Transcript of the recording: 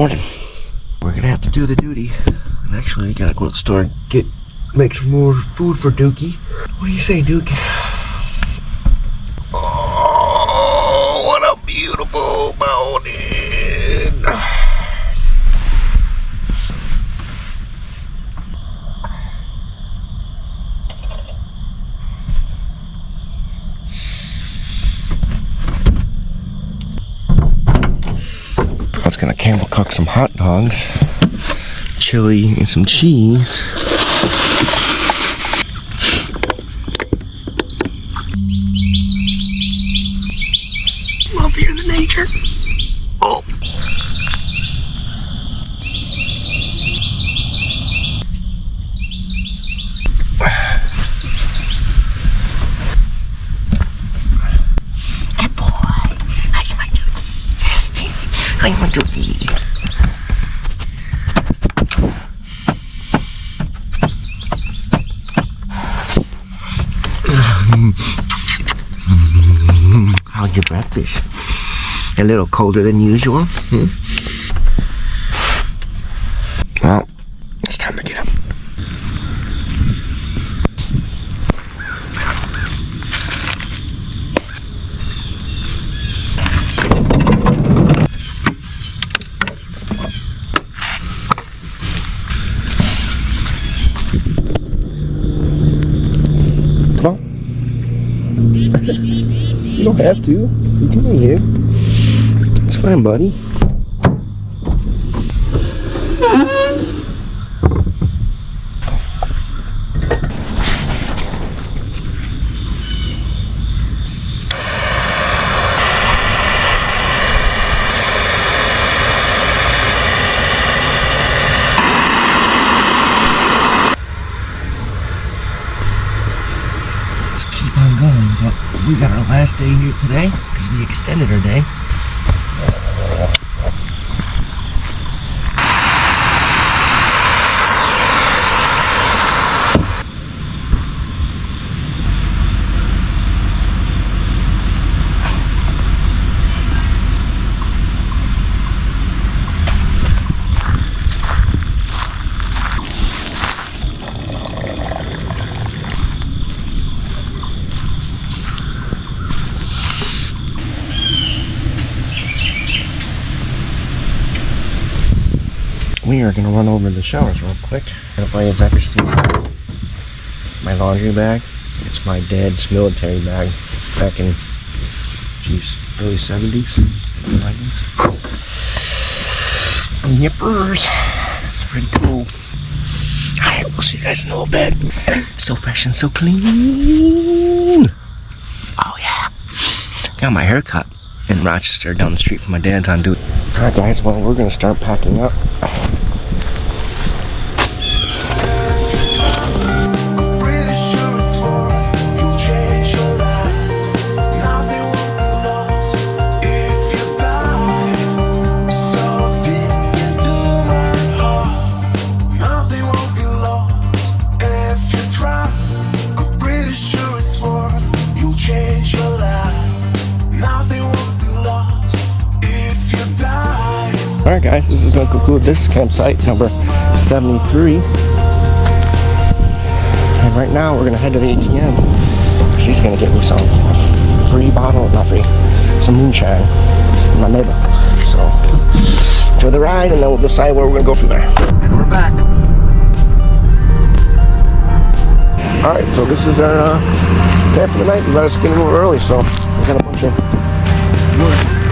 morning. We're gonna have to do the duty. And actually, we gotta go to the store and make some more food for Dukkie. What do you say, Dukkie? Oh, what a beautiful mountain! I was gonna Campbell cook some hot dogs, chili, and some cheese. Love you in the nature. Oh. Good boy. Hi, my Dukkie. Hi, my Dukkie. How's your breakfast? A little colder than usual? Well, it's time to get up. Come on. You don't have to. You can lay here. It's fine, buddy. Let's keep on going, but we got our last day here today because we extended our day. We are going to run over the showers real quick. Everybody's ever seen my laundry bag? It's my dad's military bag back in, geez, early 70s, 90s. Yippers. It's pretty cool. Alright, we'll see you guys in a little bit. So fresh and so clean. Oh yeah. Got my hair cut in Rochester down the street from my dad's on duty. Alright guys, well we're going to start packing up. Alright guys, this is going to conclude this campsite number 73. And right now we're going to head to the ATM. She's going to get me some free bottle, not free, some moonshine from my neighbor. So, enjoy the ride and then we'll decide where we're going to go from there. And we're back. Alright, so this is our camp for the night. We let us get a little early, so we got a bunch of wood.